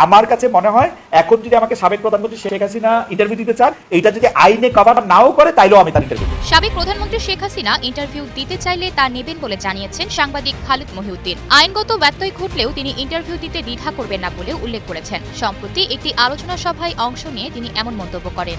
আমার কাছে মনে হয় এখন যদি আমাকে সাবেক প্রধানমন্ত্রী শেখ হাসিনা ইন্টারভিউ দিতে চান, এইটা যদি আইনে কভার নাও করে তাইলেও আমি তার ইন্টারভিউ দেব। সাবেক প্রধানমন্ত্রী শেখ হাসিনা ইন্টারভিউ দিতে চাইলে তা নেবেন বলে জানিয়েছেন সাংবাদিক খালিদ মহিউদ্দিন। আইনগত ব্যত্যয় ঘটলেও তিনি ইন্টারভিউ দিতে দ্বিধা করবেন না বলে উল্লেখ করেছেন। সম্প্রতি একটি আলোচনা সভায় অংশ নিয়ে তিনি এমন মন্তব্য করেন।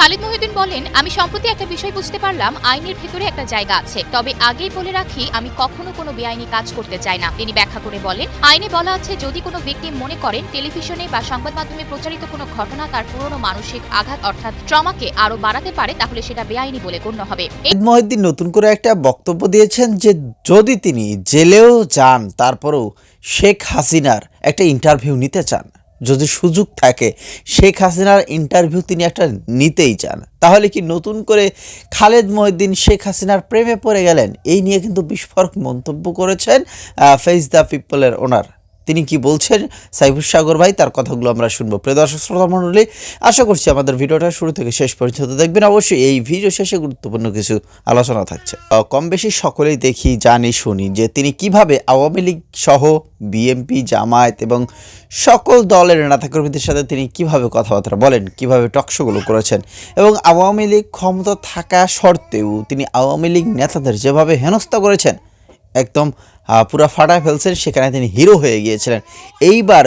খালিদ মহিউদ্দিন বলেন, আমি সম্প্রতি একটা বিষয় বুঝতে পারলাম, আইনের ভেতরে একটা জায়গা আছে। তবে আগেই বলে রাখি, আমি কখনো কোনো বেআইনি কাজ করতে চাই না। তিনি ব্যাখ্যা করে বলেন, আইনে বলা আছে যদি কোনো ব্যক্তি মনে করেন টেলিভিশনে বা সংবাদ মাধ্যমে প্রচারিত কোনো ঘটনা তার পুরনো মানসিক আঘাত অর্থাৎ ট্রমাকে আরো বাড়াতে পারে, তাহলে সেটা বেআইনি বলে গণ্য হবে। খালিদ মহিউদ্দিন নতুন করে একটা বক্তব্য দিয়েছেন যে যদি তিনি জেলেও যান তারপরেও শেখ হাসিনার একটা ইন্টারভিউ নিতে চান, যদি সুযোগ থাকে শেখ হাসিনার ইন্টারভিউ তিনি একটা নিতেই চান, তাহলে কি নতুন করে খালিদ মহিউদ্দিন শেখ হাসিনার প্রেমে পড়ে গেলেন? এই নিয়ে কিন্তু বিস্ফোরক মন্তব্য করেছেন ফেস দ্য পিপলের ওনার। তিনি কি বলছেন সাইফুর সাগর ভাই, তার কথাগুলো আমরা শুনবো। প্রিয় দর্শক শ্রোতা মণ্ডলী, আশা করছি আমাদের ভিডিওটা শুরু থেকে শেষ পর্যন্ত দেখবেন। অবশ্যই এই ভিডিও শেষে গুরুত্বপূর্ণ কিছু আলোচনা থাকছে। কম বেশি সকলেই দেখি, জানি, শুনি যে তিনি কিভাবে আওয়ামী লীগ সহ বিএনপি, জামায়াত এবং সকল দলের নেতাকর্মীদের সাথে তিনি কিভাবে কথাবার্তা বলেন, কিভাবে টকশোগুলো করেছেন, এবং আওয়ামী লীগ ক্ষমতা থাকা সত্ত্বেও তিনি আওয়ামী লীগ নেতাদের যেভাবে হেনস্থা করেছেন, একদম পুরা ফাটায় ফেলছেন, সেখানে তিনি হিরো হয়ে গিয়েছিলেন। এইবার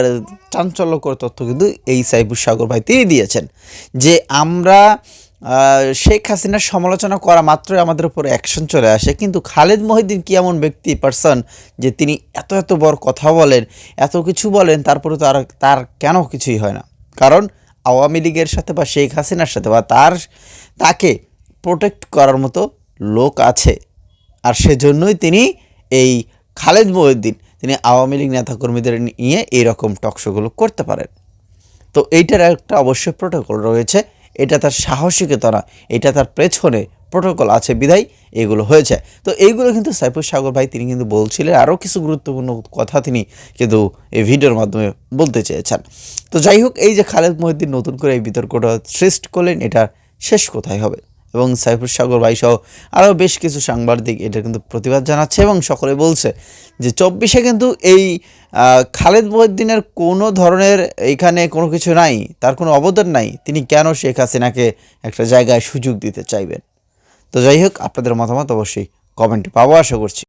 চাঞ্চল্যকর তথ্য কিন্তু এই সাইফুর সাগর ভাই তিনি দিয়েছেন যে আমরা শেখ হাসিনার সমালোচনা করা মাত্রই আমাদের উপর অ্যাকশন চলে আসে, কিন্তু খালিদ মহিউদ্দিন কি এমন ব্যক্তি পারসন যে তিনি এত এত বড় কথা বলেন, এত কিছু বলেন, তারপরে তো তার কেন কিছুই হয় না? কারণ আওয়ামী লীগের সাথে বা শেখ হাসিনার সাথে বা তাকে প্রোটেক্ট করার মতো লোক আছে, আর সেজন্যই তিনি এই খালিদ মহিউদ্দিন তিনি আওয়ামী লীগ নেতাকর্মীদের নিয়ে এইরকম টকশোগুলো করতে পারেন। তো এইটার একটা অবশ্যই প্রোটোকল রয়েছে, এটা তার সাহসিকতা না, এটা তার পেছনে প্রোটোকল আছে বিধায় এগুলো হয়েছে। তো এইগুলো কিন্তু সাইফুর সাগর ভাই তিনি কিন্তু বলছিলেন, আরও কিছু গুরুত্বপূর্ণ কথা তিনি কিন্তু এই ভিডিওর মাধ্যমে বলতে চেয়েছেন। তো যাই হোক, এই যে খালিদ মহিউদ্দিন নতুন করে এই বিতর্কটা সৃষ্টি করলেন, এটা শেষ কোথায় হবে? এবং সাইফুর সাগর ভাই সহ আরও বেশ কিছু সাংবাদিক এটা কিন্তু প্রতিবাদ জানাচ্ছে এবং সকলে বলছে যে 24-এ কিন্তু এই খালিদ মহিউদ্দিনের কোনো ধরনের এইখানে কোনো কিছু নাই, তার কোনো অবদান নাই, তিনি কেন শেখ হাসিনাকে একটা জায়গায় সুযোগ দিতে চাইবেন? তো যাই হোক, আপনাদের মতামত অবশ্যই কমেন্টে পাবো আশা করছি।